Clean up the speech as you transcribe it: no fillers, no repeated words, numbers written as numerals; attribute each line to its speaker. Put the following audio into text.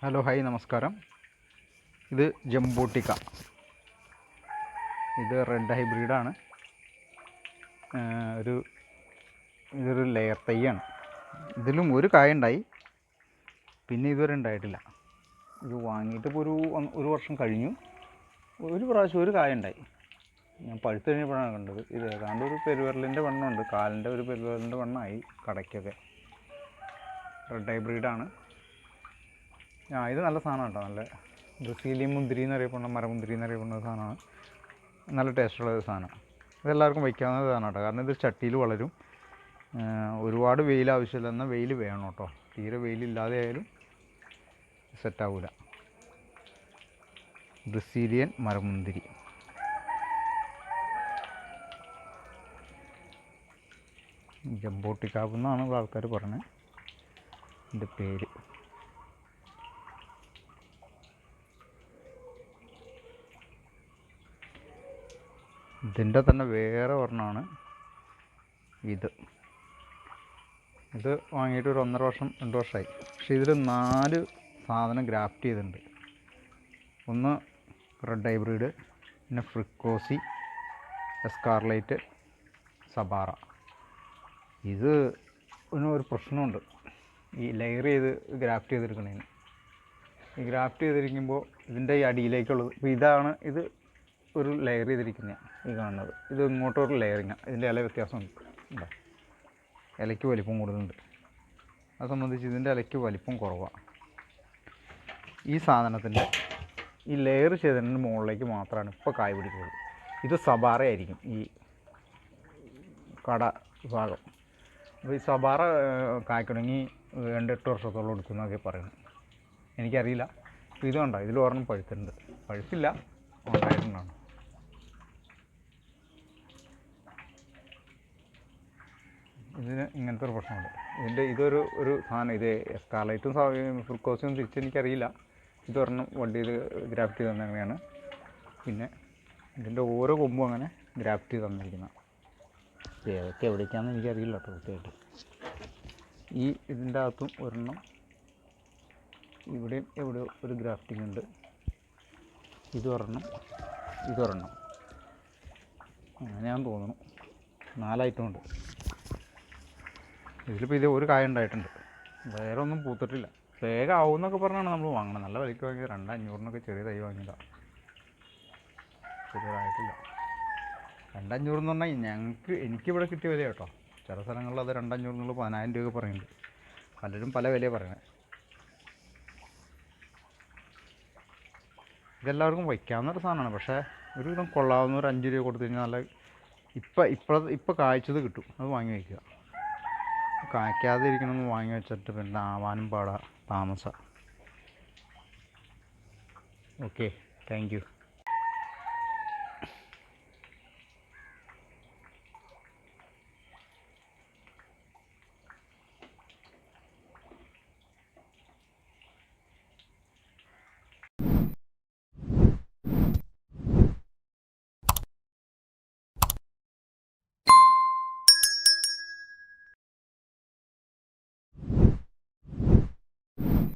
Speaker 1: Hello hi നമസ്കാരം. ഇത് ജംബൂട്ടിക്ക. ഇത് റെഡ് ഹൈബ്രിഡാണ്. ഇതൊരു ലെയർ തൈയാണ്. ഇതിലും ഒരു കായ ഉണ്ടായി, പിന്നെ ഇതുവരെ ഉണ്ടായിട്ടില്ല. ഇത് വാങ്ങിയിട്ട് ഇപ്പോൾ ഒരു വർഷം കഴിഞ്ഞു. ഒരു പ്രാവശ്യം ഒരു കായ ഉണ്ടായി. ഞാൻ പഴുത്ത് കഴിഞ്ഞപ്പോഴാണ് കണ്ടത്. ഇത് ഏതാണ്ട് ഒരു പെരുവിരലിൻ്റെ വണ്ണമുണ്ട്, കാലിൻ്റെ ഒരു പെരുവിരലിൻ്റെ വണ്ണമായി കടയ്ക്കൊക്കെ. റെഡ് ഹൈബ്രിഡാണ്. ഇത് നല്ല സാധനമാണ് കേട്ടോ. നല്ല ബ്രസീലിയൻ മുന്തിരി എന്നറിയപ്പെടുന്ന മരമുന്തിരി എന്നറിയപ്പെടുന്ന സാധനമാണ്. നല്ല ടേസ്റ്റുള്ള ഒരു സാധനമാണ്. ഇതെല്ലാവർക്കും വയ്ക്കാവുന്ന സാധനമാണ് കേട്ടോ. കാരണം ഇത് ചട്ടിയിൽ വളരും. ഒരുപാട് വെയിൽ ആവശ്യമില്ല, എന്നാൽ വെയിൽ വേണം കേട്ടോ. തീരെ വെയിലില്ലാതെ ആയാലും സെറ്റാവില്ല. ബ്രസീലിയൻ മരമുന്തിരി. ജംബൂട്ടിക്കാപ്പ് എന്നാണ് ആൾക്കാർ പറഞ്ഞത് ഇതിൻ്റെ പേര്. ഇതിൻ്റെ തന്നെ വേറെ ഒരെണ്ണമാണ് ഇത് വാങ്ങിയിട്ട് ഒരു 1.5 വർഷം 2 വർഷമായി. പക്ഷേ ഇതിൽ 4 സാധനം ഗ്രാഫ്റ്റ് ചെയ്തിട്ടുണ്ട്. ഒന്ന് റെഡ് ഹൈബ്രിഡ്, പിന്നെ ഫ്രിക്കോസി, എസ്കാർലൈറ്റ്, സബാറ. ഇത് ഒരു പ്രശ്നമുണ്ട് ഈ ലെയർ ചെയ്ത് ഗ്രാഫ്റ്റ് ചെയ്തെടുക്കണേന്. ഈ ഗ്രാഫ്റ്റ് ചെയ്തിരിക്കുമ്പോൾ ഇതിൻ്റെ ഈ അടിയിലേക്കുള്ളത്, ഇപ്പോൾ ഇത് ഒരു ലെയർ ചെയ്തിരിക്കുന്നതാണ് ഈ കാണുന്നത്. ഇത് ഇങ്ങോട്ടൊരു ലെയറിങ്ങാണ്. ഇതിൻ്റെ ഇല വ്യത്യാസമുണ്ട്. ഉണ്ടോ? ഇലയ്ക്ക് വലിപ്പം കൂടുതലുണ്ട്. അത് സംബന്ധിച്ച് ഇതിൻ്റെ ഇലയ്ക്ക് വലിപ്പം കുറവാണ്. ഈ സാധനത്തിൻ്റെ ഈ ലെയർ ചെയ്തതിന് മുകളിലേക്ക് മാത്രമാണ് ഇപ്പോൾ കായ് പിടിക്കുന്നത്. ഇത് സബാറ ആയിരിക്കും, ഈ കട ഭാഗം. അപ്പോൾ ഈ സബാറ കായ്ക്കണമെങ്കിൽ 2-8 വർഷത്തോളം എടുക്കുന്നതൊക്കെ പറയുന്നത്. എനിക്കറിയില്ല. അപ്പോൾ ഇത് കണ്ടോ, ഇതിൽ ഒരെണ്ണം പഴുത്തിട്ടുണ്ട്. പഴുത്തില്ല, ഉണ്ടായിട്ടുണ്ടാണ്. ഇതിന് ഇങ്ങനത്തെ ഒരു പ്രശ്നമുണ്ട്. ഇതൊരു സാധനം. ഇത് എസ്കാർലൈറ്റും ഫ്രിക്കോസും തിരിച്ച് എനിക്കറിയില്ല. ഇതൊരെണ്ണം വണ്ടി ഇത് ഗ്രാഫ്റ്റ് ചെയ്ത് തന്നെയാണ്. പിന്നെ ഇതിൻ്റെ ഓരോ കൊമ്പും അങ്ങനെ ഗ്രാഫ്റ്റ് ചെയ്ത് തന്നിരിക്കുന്ന. ഏതൊക്കെ എവിടേക്കാണെന്ന് എനിക്കറിയില്ല കേട്ടോ കൃത്യമായിട്ട്. ഇതിൻ്റെ അകത്തും ഒരെണ്ണം, ഇവിടെയും എവിടെ ഒരു ഗ്രാഫ്റ്റിംഗ് ഉണ്ട്. ഇതൊരെണ്ണം അങ്ങനെയാണെന്ന് തോന്നുന്നു. 4 ഐറ്റം ഉണ്ട്. ഇതിലിപ്പോൾ ഒരു കായ ഉണ്ടായിട്ടുണ്ട്. വേറെ ഒന്നും പൂത്തിട്ടില്ല. വേഗം ആവുമെന്നൊക്കെ പറഞ്ഞാണ് നമ്മൾ വാങ്ങണം. നല്ല വിലയ്ക്ക് വാങ്ങിയത് 2,500-നൊക്കെ ചെറിയ തൈ വാങ്ങിയതാണ്. ചെറിയതായിട്ടില്ല. 2,500 എന്ന് പറഞ്ഞാൽ എനിക്കിവിടെ കിട്ടിയ വില കേട്ടോ. ചില സ്ഥലങ്ങളിൽ അത് 2,500 10,000 രൂപയൊക്കെ പറയുന്നുണ്ട്. പലരും പല വിലയാണ് പറയുന്നത്. ഇതെല്ലാവർക്കും വയ്ക്കാവുന്നൊരു സാധനമാണ്. പക്ഷേ ഒരു വിധം കൊള്ളാവുന്ന ഒരു 5 രൂപ കൊടുത്തു കഴിഞ്ഞാൽ നല്ല ഇപ്പം കായ്ച്ചത് കിട്ടും. അത് വാങ്ങി വയ്ക്കുക. കായ്ക്കാതെ ഇരിക്കണമെന്ന് വാങ്ങി വെച്ചിട്ട് പിന്നെ ആവാനും താമസം. Okay, thank you.